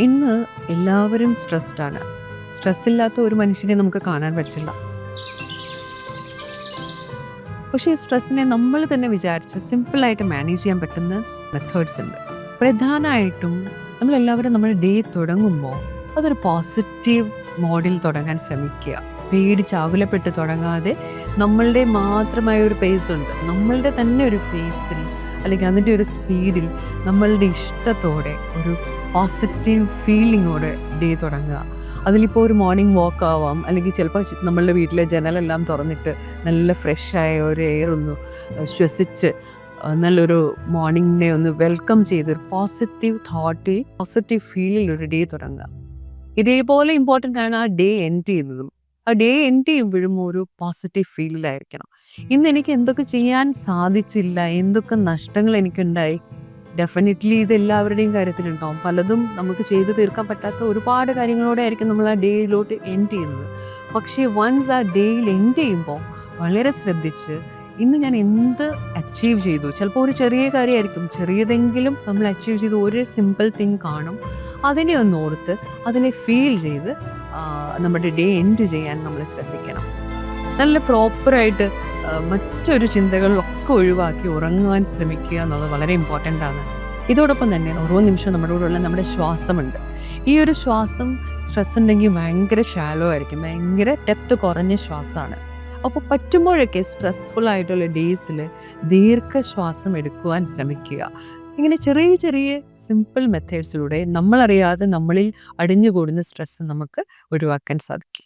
ഇന്ന് എല്ലാവരും സ്ട്രെസ്ഡ് ആണ്. സ്ട്രെസ് ഇല്ലാത്ത ഒരു മനുഷ്യനെ നമുക്ക് കാണാൻ പറ്റില്ല. പക്ഷേ ഈ സ്ട്രെസ്സിനെ നമ്മൾ തന്നെ വിചാരിച്ച് സിമ്പിളായിട്ട് മാനേജ് ചെയ്യാൻ പറ്റുന്ന മെത്തേഡ്സ് ഉണ്ട്. പ്രധാനമായിട്ടും നമ്മളെല്ലാവരും നമ്മുടെ ഡേ തുടങ്ങുമ്പോൾ അതൊരു പോസിറ്റീവ് മോഡിൽ തുടങ്ങാൻ ശ്രമിക്കുക. പേടിച്ച് ആകുലപ്പെട്ട് തുടങ്ങാതെ നമ്മളുടെ മാത്രമായ ഒരു പേസ് ഉണ്ട്. നമ്മളുടെ തന്നെ ഒരു പേസിൽ അല്ലെങ്കിൽ അതിൻ്റെ ഒരു സ്പീഡിൽ നമ്മളുടെ ഇഷ്ടത്തോടെ ഒരു പോസിറ്റീവ് ഫീലിങ്ങോടെ ഡേ തുടങ്ങുക. അതിലിപ്പോൾ ഒരു മോർണിംഗ് വാക്ക് ആവാം, അല്ലെങ്കിൽ ചിലപ്പോൾ നമ്മളുടെ വീട്ടിലെ ജനലെല്ലാം തുറന്നിട്ട് നല്ല ഫ്രഷായ ഒരു എയർ ഒന്ന് ശ്വസിച്ച് നല്ലൊരു മോർണിംഗിനെ ഒന്ന് വെൽക്കം ചെയ്ത് ഒരു പോസിറ്റീവ് തോട്ടിൽ പോസിറ്റീവ് ഫീലിൽ ഒരു ഡേ തുടങ്ങുക. ഇതേപോലെ ഇമ്പോർട്ടൻ്റ് ആണ് ആ ഡേ എൻഡ് ചെയ്യുന്നതും. ആ ഡേ എൻഡ് ചെയ്യുമ്പോഴും ഒരു പോസിറ്റീവ് ഫീലിലായിരിക്കണം. ഇന്ന് എനിക്ക് എന്തൊക്കെ ചെയ്യാൻ സാധിച്ചില്ല, എന്തൊക്കെ നഷ്ടങ്ങൾ എനിക്കുണ്ടായി, ഡെഫിനറ്റ്ലി ഇത് എല്ലാവരുടെയും കാര്യത്തിലുണ്ടാവും. പലതും നമുക്ക് ചെയ്ത് തീർക്കാൻ പറ്റാത്ത ഒരുപാട് കാര്യങ്ങളോടെ ആയിരിക്കും നമ്മൾ ആ ഡേയിലോട്ട് എൻഡ് ചെയ്യുന്നത്. പക്ഷേ വൺസ് ആ ഡേയിൽ എൻഡ് ചെയ്യുമ്പോൾ വളരെ ശ്രദ്ധിച്ച് ഇന്ന് ഞാൻ എന്ത് അച്ചീവ് ചെയ്തു, ചിലപ്പോൾ ഒരു ചെറിയ കാര്യമായിരിക്കും, ചെറിയതെങ്കിലും നമ്മൾ അച്ചീവ് ചെയ്ത് ഒരു സിമ്പിൾ തിങ് കാണും, അതിനെ ഒന്ന് ഓർത്ത് അതിനെ ഫീൽ ചെയ്ത് നമ്മുടെ ഡേ എൻഡ് ചെയ്യാൻ നമ്മൾ ശ്രദ്ധിക്കണം. നല്ല പ്രോപ്പറായിട്ട് മറ്റൊരു ചിന്തകളിലൊക്കെ ഒഴിവാക്കി ഉറങ്ങുവാൻ ശ്രമിക്കുക എന്നുള്ളത് വളരെ ഇമ്പോർട്ടൻ്റ് ആണ്. ഇതോടൊപ്പം തന്നെ ഓരോ നിമിഷവും നമ്മുടെ കൂടെയുള്ള നമ്മുടെ ശ്വാസമുണ്ട്. ഈ ഒരു ശ്വാസം സ്ട്രെസ് ഉണ്ടെങ്കിൽ ഭയങ്കര ഷാലോ ആയിരിക്കും, ഭയങ്കര ഡെപ്ത് കുറഞ്ഞ ശ്വാസമാണ്. അപ്പോൾ പറ്റുമ്പോഴൊക്കെ സ്ട്രെസ്ഫുൾ ആയിട്ടുള്ള ഡേയ്സിൽ ദീർഘശ്വാസം എടുക്കുവാൻ ശ്രമിക്കുക. ഇങ്ങനെ ചെറിയ ചെറിയ സിമ്പിൾ മെത്തേഡ്സിലൂടെ നമ്മളറിയാതെ നമ്മളിൽ അടിഞ്ഞുകൂടുന്ന സ്ട്രെസ് നമുക്ക് ഒഴിവാക്കാൻ സാധിക്കും.